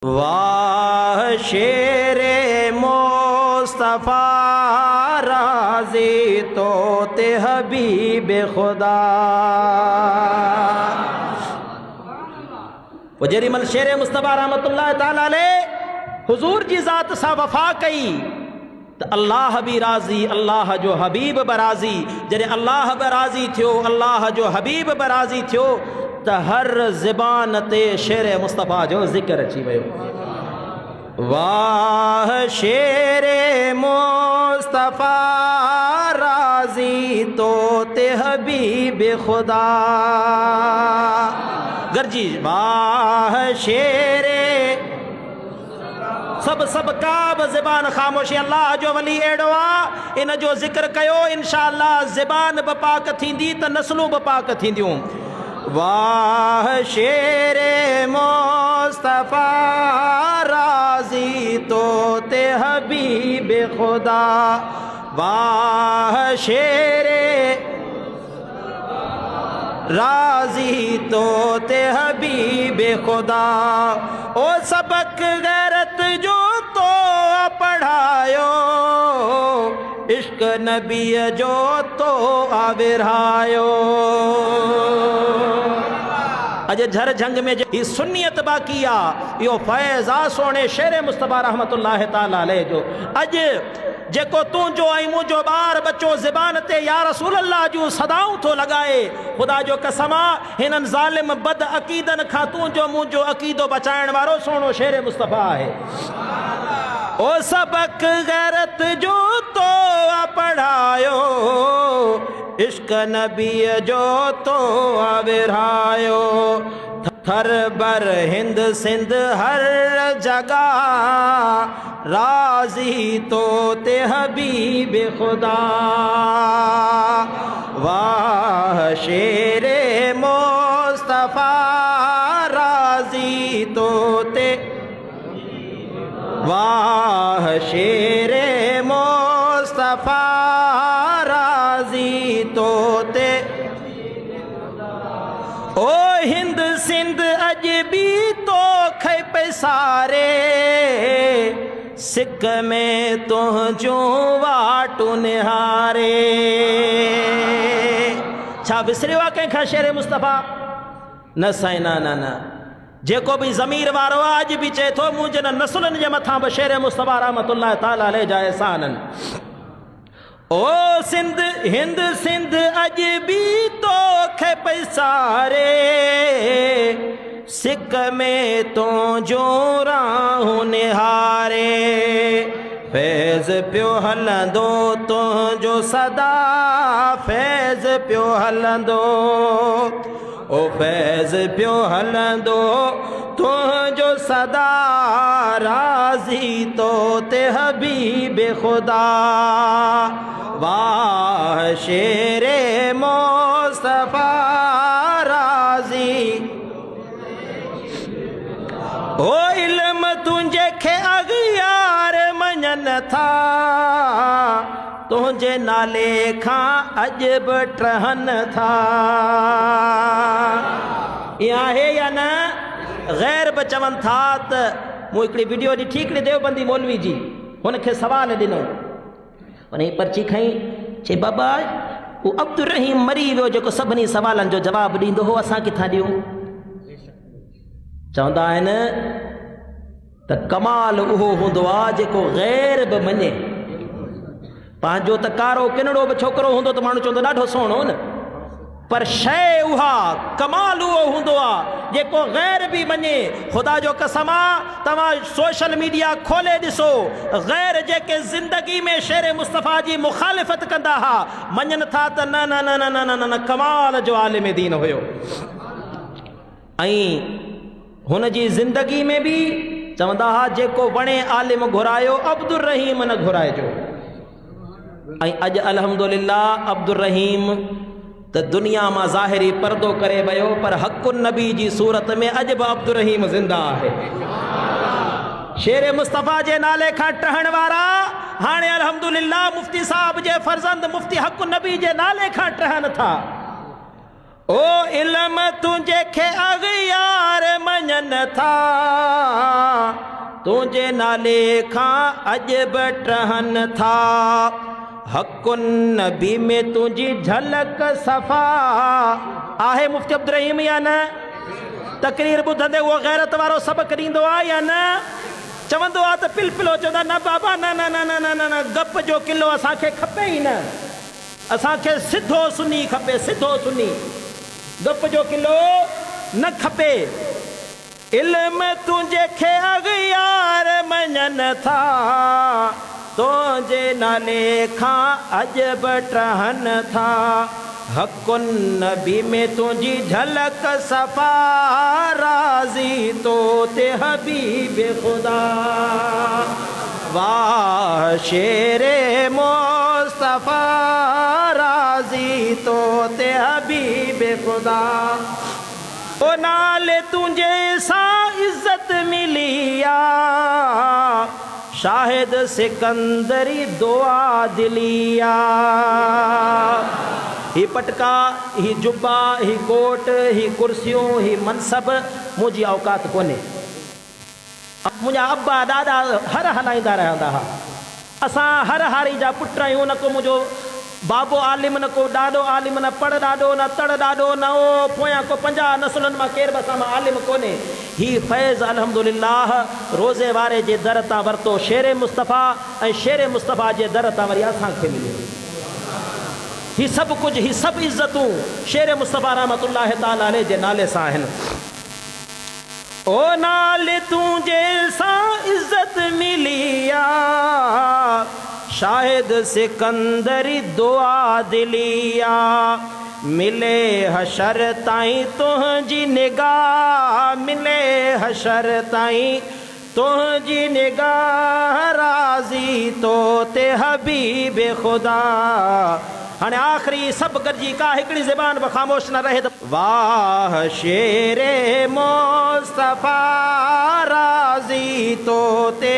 वाह शेरे मुस्तफा राजी तो ते हबीब खुदा। वो जेरीमल शेरे मुस्तफा रहमतुल्लाह ताला अलैह हुजूर जी ज़ात सा वफ़ा कई तो अल्लाह भी राज़ी, अल्लाह जो हबीब बराज़ी। जॾहिं अल्लाह बराज़ी थियो, अल्लाह जो हबीब बराज़ी थियो तो हर ज़बान ते शेरे मुस्तफ़ा जो ज़िक्र अची वियो। वाह शेरे मुस्तफ़ा राज़ी तो ते हबीब खुदा। गरजी वाह शेरे सब का ज़बान खामोशी। अल्लाह जो वली एड़ो आ इन जो ज़िक्र कयो, इंशाअल्लाह ज़बान बपाक थींदी त नस्लूं बपाक थींदियूं। वाह शेरे मुस्तफा राज़ी तो ते हबीब खुदा। वाह शेरे राज़ी तो ते हबीब खुदा। ओ सबक गैरत जो तो पढ़ायो, इश्क नबी जो तो आविरायो। अज झर झंग में ही सुन्नियत बाकी आ, यो फैज़ आ सोने शेरे मुस्तफा रहमतुल्लाह ताला अलैह जो। अज जेको तुंहिंजो ऐं मुंहिंजो ॿार बच्चो ज़बान ते या रसूल अल्लाह जूं सदाऊं थो लॻाए, ख़ुदा जो कसम आहे हिननि ज़ालिम बद अक़ीदनि खां तुंहिंजो मुंहिंजो अक़ीदो बचाइण वारो सोनो शेर मुस्तफ़ा आहे। ओ सबक गैरत जो तो पढ़ायो, इश्क नबी जो तो आविरायो। थर बर हिंद सिंध हर जगह राज़ी तो ते हबीब खुदा। वाह शेरे मुस्तफा राज़ी तो ते। वाह शेरे मुस्तफा राज़ी तो ते। ओ हिंद सिंध अज भी तो खे पैसारे, सिक में तुझो वाटू निहारे। छा विसरियो आहे कंहिंखां शेर मुस्तफ़ा? न साईं, न न न। जेको भी ज़मीर वारो आहे अॼु बि चए थो मुंहिंजे नसुलनि जे मथां बि शेर मुस्तफ़ा रहमतुल्लाह ताला अलैह जा एहसाननि। ओ सिंध हिंद सिंध अज भी तो खे पैसारे, सिक में तो जो राहूं निहारे। फैज़ पियो हलंदो तुंहिंजो सदा, फैज़ पियो हलंदो। ओ फैज़ पियो हलंदो तुंहिंजो सदा, राज़ी तो ते हबीब खुदा। वाह शेरे मुस्तफा राज़ी। ओ इल्म तुंहिंजे खे अगियार मञनि था, तुंहिंजे नाले खां अॼु बि टहनि था। इहा आहे या न? गैर बि चवनि था त मूं हिकिड़ी वीडियो ॾिठी, हिकिड़ी देवबंदी मौलवी जी, हुनखे सवाल ॾिनो, हुन जी पर्ची खईं, चई बाबा हू अब्दुर रहीम मरी वियो जेको सभिनी सवालनि जो जवाबु ॾींदो हो, असां किथां ॾियूं? चवंदा आहिनि त कमाल उहो हूंदो आहे जेको गैर बि मञे। पंहिंजो त कारो किनड़ो बि छोकिरो हूंदो त माण्हू चवंदो ॾाढो सुहिणो न, पर शइ उहा कमाल उहो हूंदो आहे जेको गैर बि मञे। ख़ुदा जो कसम आहे, तव्हां सोशल मीडिया खोले ॾिसो, गैर जेके ज़िंदगी में शेर मुस्तफ़ा जी मुखालिफ़त कंदा हुआ, मञनि था त न न न न न न न कमाल जो आलिम दीन हुयो। ऐं हुन जी ज़िंदगी में भी चवंदा हुआ जेको वणे आलिम घुरायो, अब्दुर रहीम न घुराइजो। ऐं अॼु अल्हम्दुलिल्लाह अब्दुर रहीम त दुनिया मां ज़ाहिरी पर्दो करे वियो, पर हक़ुन नबी जी सूरत में अॼु बि अब्दुर रहीम ज़िंदा आहे। शेर मुस्तफ़ा जे नाले खां टहण वारा हाणे अल्हम्दुलिल्लाह मुफ्ती साहब जे फर्ज़ंद मुफ्ती हक़ुन नबी जे नाले खां टहनि था। ओ इल्म तुझे खे अगयार मञन था, तुझे नाले खां अजब टहन था। हक़ुन नबी में तुझी झलक सफ़ा आहे। मुफ्ती अब्दुल रहीम या न? तकरीर ॿुधंदे उहो गैरत वारो सबक़ ॾींदो आहे या न? चवंदो आहे त पिल पिलो, चवंदा न बाबा न न न न न न गप जो किलो असांखे खपे ई न, असांखे सिधो सुनी खपे, सिधो सुनी, गप जो किलो न खपे। इल्म तुझे खे अगयार मञन था, तुझे नाले खां अजब टहन था। हक़ुन नबी में तुझी झलक सफ़ा, राज़ी तो ते हबीब खुदा। वाह शेरे मुस्तफ़ा, राज़ी तो ते हबीब खुदा। ओ नाले तुझे सा इज्जत मिलिया, शाहिद सिकंदरी दुआ दिलिया। ही पटका, ही जुब्बा, ही कोट, ही कुर्सियों, ही मनसब मुझी औकात कोने। मुझा अब्बा दादा हर हलाईंदा रहंदा हा। असां हर हारी जा पुट आहियूं। न को मुझो बाबो आलिम, न को ॾाॾो आलिम, न पढ़ ॾाॾो, न तड़ ॾाॾो, न ओ पोयां को 50 नसलुनि मां केर बि असां मां आलिम कोन्हे। ही फैज़ अल्हम्दुलिल्लाह रोज़े वारे जे दर तां वरितो शेरे मुस्तफ़ा, ऐं शेरे मुस्तफ़ा जे दर तां वरी असांखे मिलियो। ही सभु कुझु, ही सभु इज़तूं शेरे मुस्तफ़ा रहमतुल्लाह ताला अलैह जे नाले सां आहिनि। ओ नाले तुझे सां इज़त मिलिया, शाहिद सिकंदरी दुआ दिलिया। मिले हशर ताईं तुझी निगाह, मिले हशर ताईं तुझी निगाह, राज़ी तो ते हबीब खुदा। हाणे आख़िरी सभु गॾिजी का हिकिड़ी ज़बान बि ख़ामोश न रहे त वाह शेरे मुस्तफ़ा, राज़ी तो ते,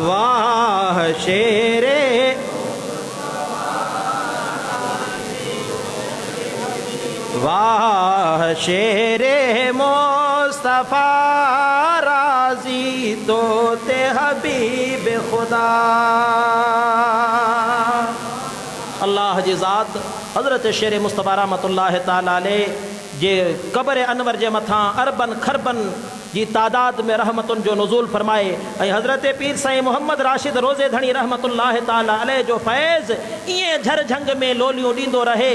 वाह शेरे, वाह शेरे मुस्तफ़ा, राज़ी तो ते हबीब खुदा। अल्लाह जी ज़ात हज़रत शेर मुस्तफ़ा रहमतुल्लाह ताला अलैह जे क़ब्र अनवर जे मथां अरबन खरबन जी तादाद में रहमतुन जो नुज़ूल फरमाए, ऐं हज़रत पीर साईं मोहम्मद राशिद रोज़े धणी रहमतुल्लाह ताला अलैह जो फैज़ ईअं झर झंग में लोलियूं ॾींदो रहे।